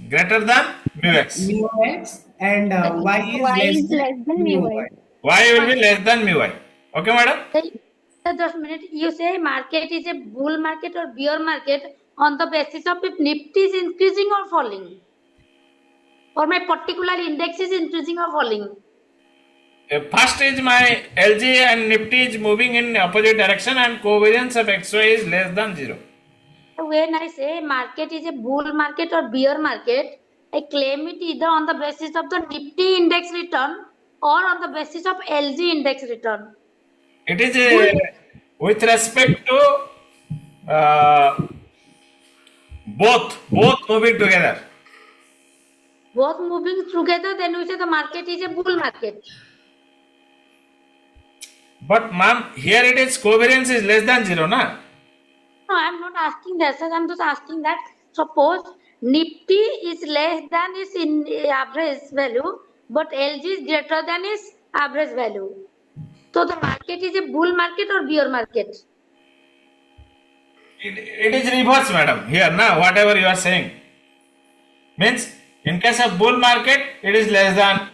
greater than mu x. Mu x and y is Y less is than less than mu mu y. y. Y will be less than mu y. Okay, madam? Sir, just a minute. You say market is a bull market or bear market on the basis of if Nifty is increasing or falling, or my particular index is increasing or falling. First is my LG and Nifty is moving in opposite direction and covariance of XY is less than 0. When I say market is a bull market or bear market, I claim it either on the basis of the Nifty index return or on the basis of LG index return. It is Bull, with respect to uh, both moving together. both moving together, then we say the market is a bull market. But ma'am, here it is covariance is less than 0, na? No, I'm not asking that, sir. I'm just asking that suppose Nifty is less than its average value, but LG is greater than its average value. So the market is a bull market or bear market? It is reverse, madam. Here, na, whatever you are saying. Means, in case of bull market, it is less than,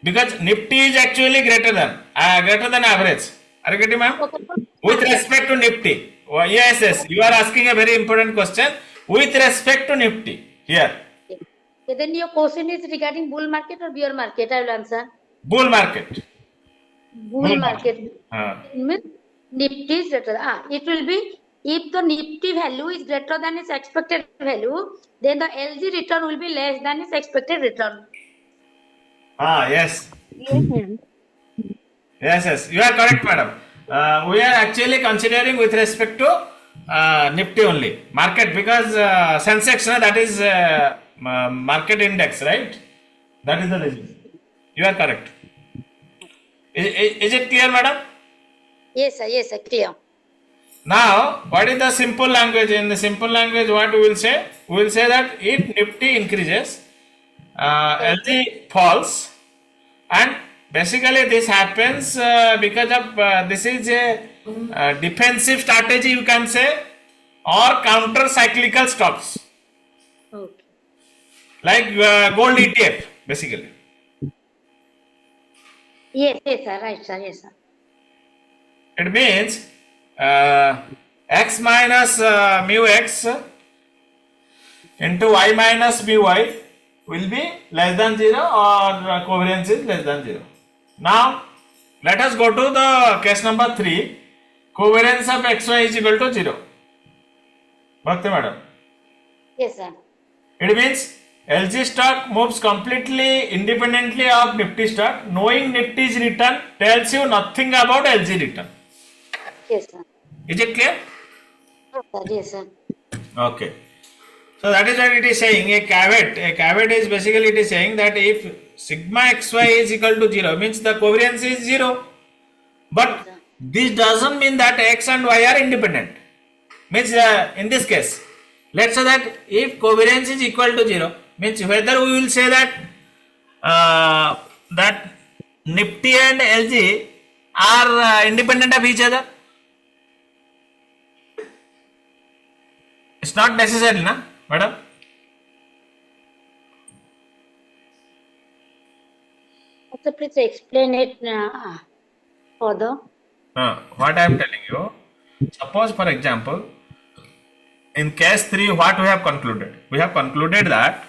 because Nifty is actually greater than average. Are you getting, ma'am? Okay. With respect to Nifty. Oh, yes. You are asking a very important question. With respect to Nifty. Here. Okay, then your question is regarding bull market or bear market? I will answer. Bull market. Bull market. Uh, It means Nifty is greater. It will be if the Nifty value is greater than its expected value, then the LG return will be less than its expected return. yes. Yes, ma'am. Yes. You are correct, madam. We are actually considering with respect to Nifty only. Market, because Sensex, that is market index, right? That is the reason. You are correct. Is it clear, madam? Yes, sir, clear. Now, what is the simple language? In the simple language, what we will say? We will say that if Nifty increases, LG falls, and basically this happens because of this is a defensive strategy, you can say, or counter cyclical stocks, Okay. like gold ETF, basically. Yes, sir, right, sir, yes, sir. It means x minus mu x into y minus mu y will be less than 0 or covariance is less than 0. Now, let us go to the case number 3. Covariance of xy is equal to 0. Bhakti madam. Yes, sir. It means LG stock moves completely independently of Nifty stock. Knowing Nifty's return tells you nothing about LG return. Yes, sir. Is it clear? Yes, sir. Okay. So that is what it is saying. A caveat is basically it is saying that if sigma xy is equal to 0, means the covariance is 0. But this doesn't mean that x and y are independent. Means in this case, let's say that if covariance is equal to 0, means whether we will say that that Nifty and LG are independent of each other. It's not necessary, na, madam? So please explain it further. What I am telling you, suppose for example, in case 3, what we have concluded? We have concluded that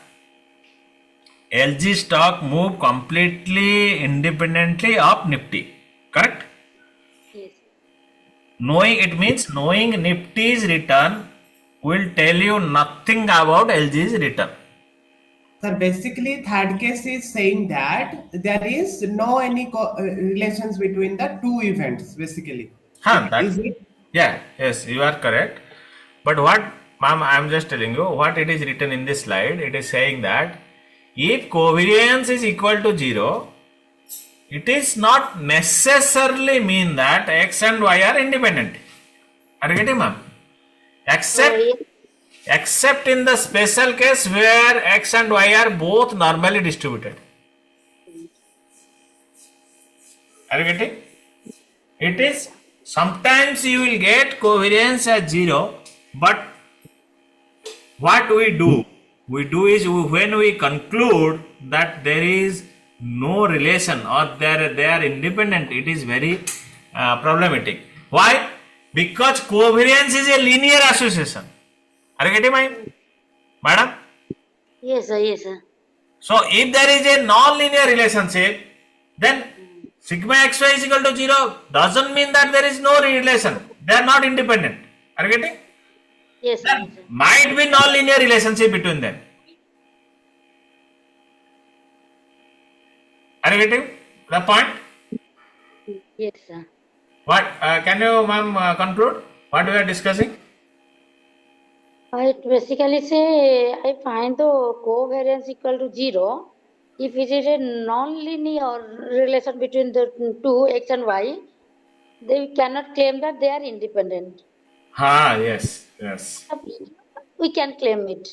LG stock move completely independently of Nifty. Correct? Yes. Knowing, it means knowing Nifty's return will tell you nothing about LG's return. So basically, third case is saying that there is no any relations between the two events. Basically, is it? Yeah, yes, you are correct. But what, ma'am, I am just telling you what it is written in this slide. It is saying that if covariance is equal to 0, it is not necessarily mean that X and Y are independent. Are you getting, ma'am? Except in the special case where X and Y are both normally distributed. Are you getting? It is sometimes you will get covariance as 0, but what we do is when we conclude that there is no relation or they are independent, it is very problematic. Why? Because covariance is a linear association. Are you getting my madam? Yes, sir. Yes, sir. So if there is a non-linear relationship, then sigma xy is equal to 0 doesn't mean that there is no relation. They are not independent. Are you getting? Yes, sir. There might be non-linear relationship between them. Are you getting the point? Yes, sir. What can you, ma'am, conclude what we are discussing? I basically say I find the covariance equal to 0 if it is a non-linear relation between the two X and Y. They cannot claim that they are independent. Yes. We can claim it.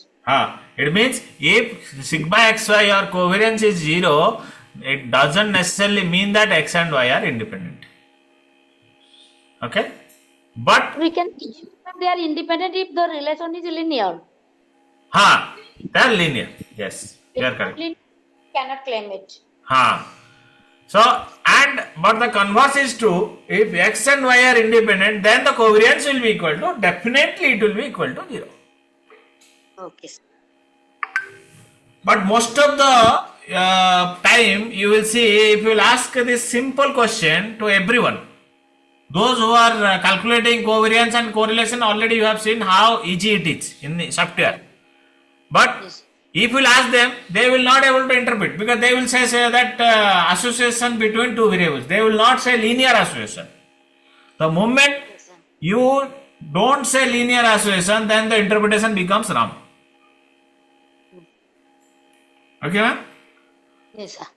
It means if sigma xy or covariance is 0, it doesn't necessarily mean that X and Y are independent. Okay? But We can claim that they are independent if the relation is linear. they are linear. Yes, you are correct. We cannot claim it. So, but the converse is true. If X and Y are independent, then the covariance will be equal to, definitely it will be equal to 0. Okay, sir. But most of the time you will see, if you will ask this simple question to everyone, those who are calculating covariance and correlation, already you have seen how easy it is in the software. But Yes. if you will ask them, they will not able to interpret, because they will say that association between two variables. They will not say linear association. The moment Yes, sir. you don't say linear association, then the interpretation becomes wrong. Okay, ma'am? Yes, sir.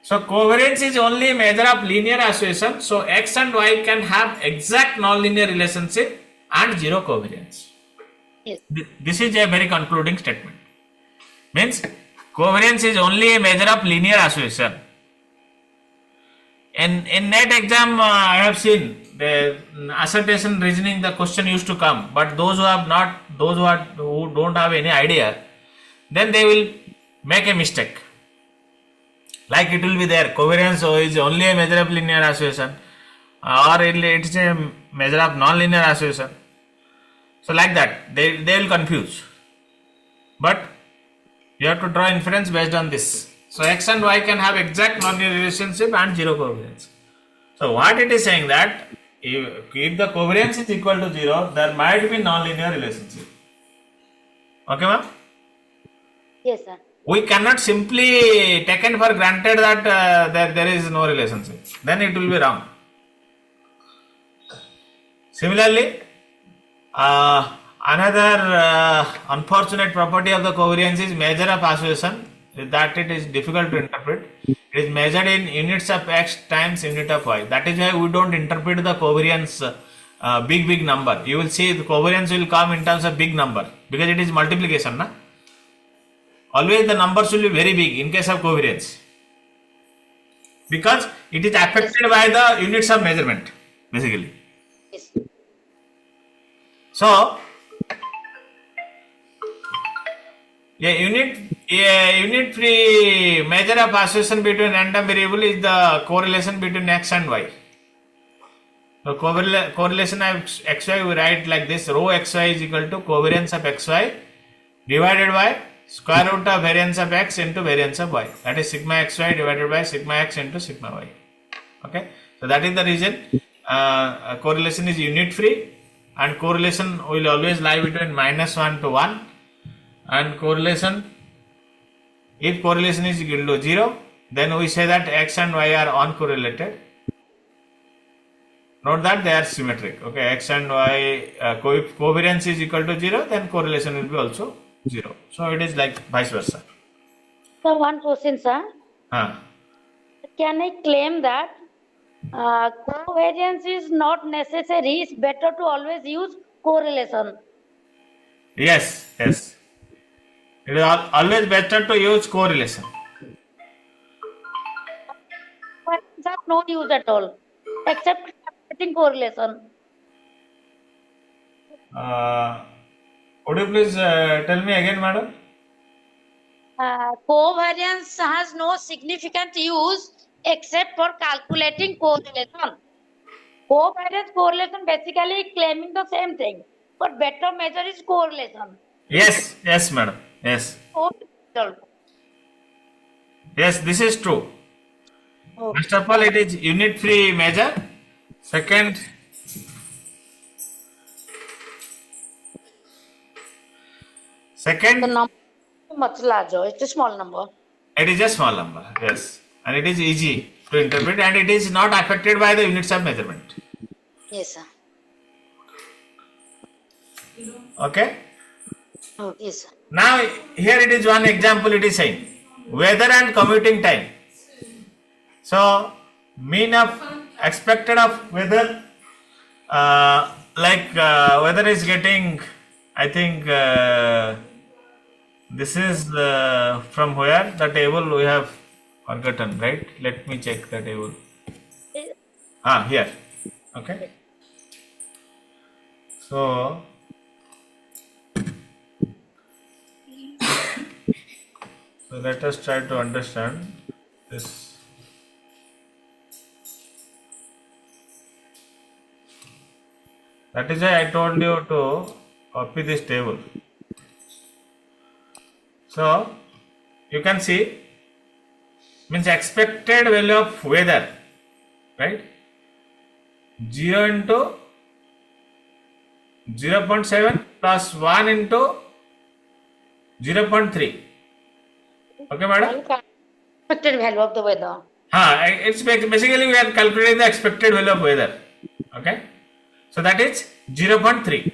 So covariance is only a measure of linear association. So X and Y can have exact non-linear relationship and 0 covariance. Yes. This is a very concluding statement. Means covariance is only a measure of linear association. In NET exam, I have seen the assertion reasoning, the question used to come, but those who who don't have any idea, then they will make a mistake. Like it will be there, covariance is only a measure of linear association, or it's a measure of non-linear association. So like that, they will confuse. But you have to draw inference based on this. So X and Y can have exact non-linear relationship and 0 covariance. So what it is saying that if the covariance is equal to 0, there might be non-linear relationship. Okay, ma'am? Yes, sir. We cannot simply taken for granted that there is no relationship. Then it will be wrong. Similarly, another unfortunate property of the covariance is measure of association, that it is difficult to interpret. It is measured in units of X times unit of Y. That is why we don't interpret the covariance big number. You will see the covariance will come in terms of big number because it is multiplication. Na? Always the numbers will be very big in case of covariance, because it is affected by the units of measurement basically. Yes. So a unit free measure of association between random variable is the correlation between X and Y. So correlation of xy we write like this: rho xy is equal to covariance of xy divided by square root of variance of x into variance of y. That is sigma xy divided by sigma x into sigma y. Okay, so that is the reason correlation is unit free, and correlation will always lie between -1 to 1, and correlation, if correlation is equal to 0, then we say that x and y are uncorrelated. Note that they are symmetric. Okay, x and y covariance is equal to 0, then correlation will be also 0. So it is like vice versa. So one question, sir. Can I claim that covariance is not necessary? It's better to always use correlation. Yes, yes. It is always better to use correlation. Covariance have no use at all, except calculating correlation. Would you please tell me again, madam? Covariance has no significant use except for calculating correlation. Covariance correlation basically claiming the same thing, but better measure is correlation. Yes, yes, madam. Yes. Yes, this is true. Okay. First of all, it is unit free measure. Second, The number is much larger. It's a small number. it is a small number. Yes, and it is easy to interpret, and it is not affected by the units of measurement. Yes, sir. Okay. Oh, yes, sir. Now here it is one example. It is saying weather and commuting time. So mean of expected of weather, weather is getting, I think this is from where the table we have forgotten, right? Let me check the table. Here. Okay. So let us try to understand this. That is why I told you to copy this table. So you can see, means expected value of weather, right? 0 into 0.7 plus 1 into 0.3. Okay, madam? Expected value of the weather. It's basically we are calculating the expected value of weather. Okay, so that is 0.3.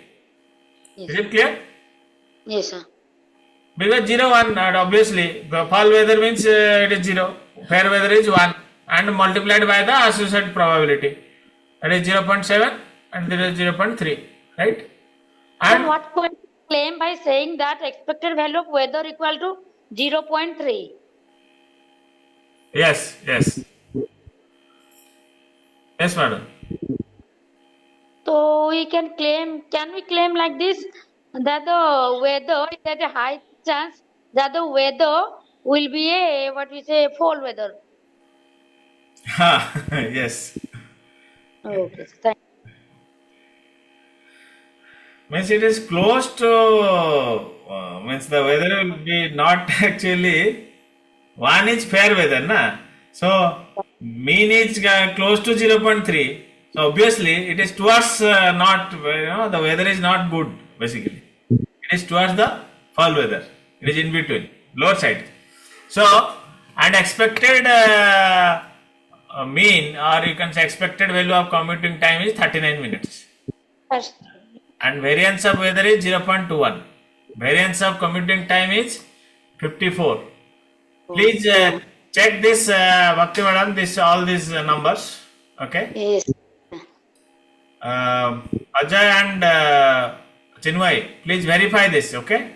Yes. Is it clear? Yes, sir. Because 0, 1, and obviously the fall weather means it is 0, fair weather is 1, and multiplied by the associated probability, that is 0.7 and there is 0.3, right? And what can you claim by saying that expected value of weather equal to 0.3? Yes, yes. Yes, madam. So we can we claim like this, that the weather is at a high chance that the weather will be a, what we say, fall weather. Yes. Okay, thank you. Means it is close to, means the weather will be not actually, 1 is fair weather, na? So mean is close to 0.3. So obviously it is towards not, the weather is not good basically. It is towards the fall weather. It is in between, lower side. So, and expected mean, or you can say expected value of commuting time is 39 minutes. First, And variance of weather is 0.21. Variance of commuting time is 54. Please check this, Bhakti madam, all these numbers. Okay. yes. Ajay and Chinmay, please verify this. Okay.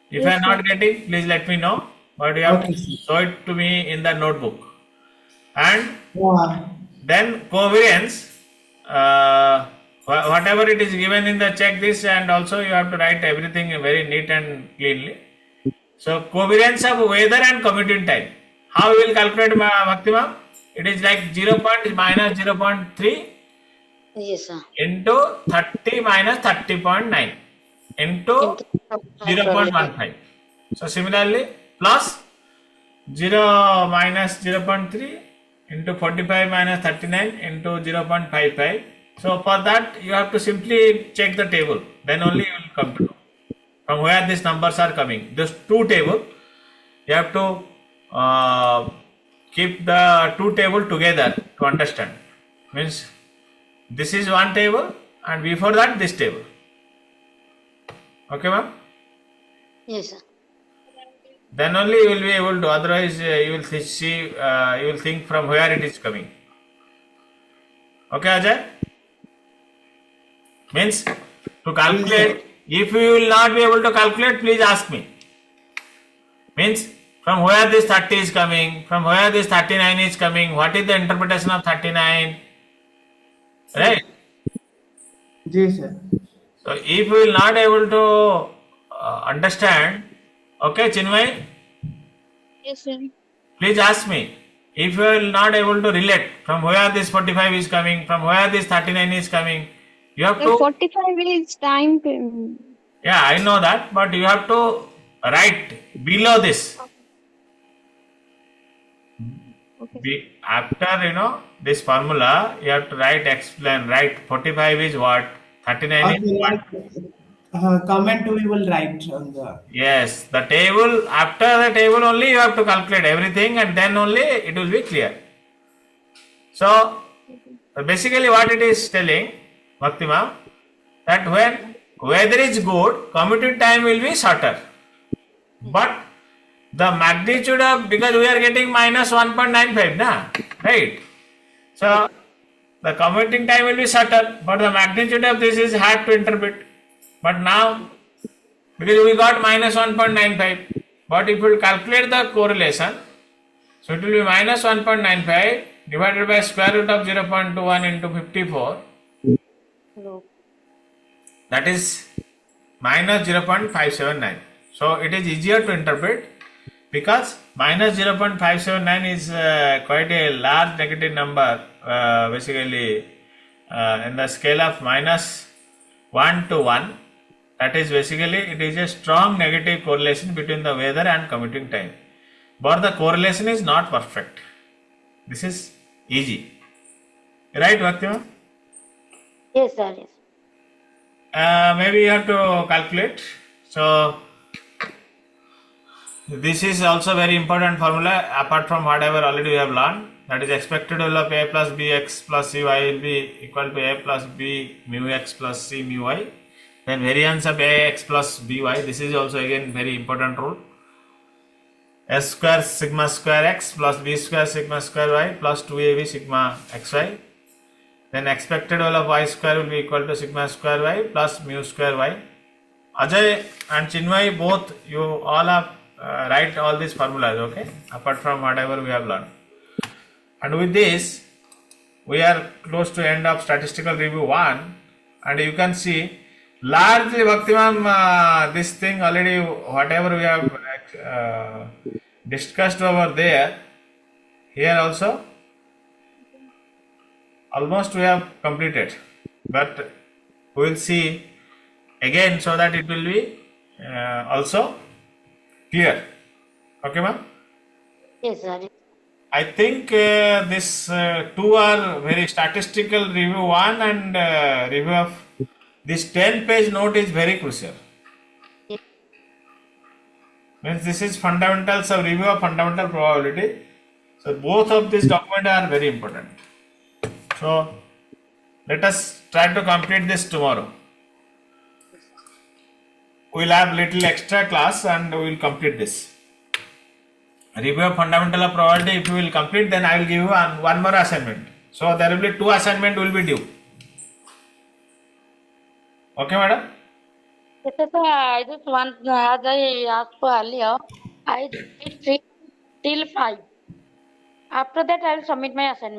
If I am not getting, please let me know. But you have to show it to me in the notebook. And then covariance, whatever it is given in the check this, and also you have to write everything very neat and cleanly. So covariance of weather and commuting time. How we will calculate, Bhakti ma'am? It is like 0. minus 0.3 Yes, sir. into 30 minus 30.9 into Into 0.15. So similarly, plus 0 minus 0.3 into 45 minus 39 into 0.55. So for that you have to simply check the table, then only you will come to know from where these numbers are coming. These two table, you have to keep the two table together to understand. Means this is one table and before that this table. Okay, ma'am? Yes, sir. Then only you will be able to, otherwise you will see, you will think from where it is coming. Okay, Ajay? Means to calculate, if you will not be able to calculate, please ask me. Means from where this 30 is coming, from where this 39 is coming, what is the interpretation of 39? Right? Yes, sir. So if you will not able to understand, okay, Chinmay, Yes, sir. please ask me. If you are not able to relate from where this 45 is coming, from where this 39 is coming, you have The to, 45 is time. yeah, I know that, but you have to write below this. Okay. After, this formula, you have to explain, write 45 is what, 39 is Okay, what. like comment we will write on the. Yes, the table, after the table only you have to calculate everything and then only it will be clear. So, basically what it is telling, Bhaktima, that when weather is good, commuting time will be shorter. But the magnitude of, because we are getting minus 1.95, right? So, the commuting time will be shorter, but the magnitude of this is hard to interpret. But now, because we got minus 1.95, but if you calculate the correlation, so it will be minus 1.95 divided by square root of 0.21 into 54, No. that is minus 0.579. So it is easier to interpret because minus 0.579 is quite a large negative number, basically in the scale of minus 1 to 1. That is basically, it is a strong negative correlation between the weather and commuting time. But the correlation is not perfect. This is easy. Right, Bhaktima? Yes, sir. Yes. Maybe you have to calculate. So, this is also very important formula apart from whatever already we have learned. That is expected value of a plus bx plus cy will be equal to a plus b mu x plus c mu y. Then variance of ax plus by, this is also again very important rule. S square sigma square x plus b square sigma square y plus 2ab sigma xy. Then expected value of y square will be equal to sigma square y plus mu square y. Ajay and Chinmay, both you all have write all these formulas, okay, apart from whatever we have learned. And with this, we are close to end of statistical review 1, and you can see largely, Bhaktimam, this thing already, whatever we have discussed over there, here also, almost we have completed. But we will see again so that it will be also clear. Okay, ma'am? Yes, sir. I think this two are very statistical review 1 and review of this 10-page note is very crucial. Yes. Means this is fundamentals of review of fundamental probability. So both of these documents are very important. So let us try to complete this tomorrow. We will have little extra class and we will complete this. Review of fundamental of probability, if you will complete, then I will give you one more assignment. So there will be 2 assignment will be due. Okay, madam? Yes, sir. I just want, as I asked for earlier, I did 3 till 5. After that, I will submit my assignment.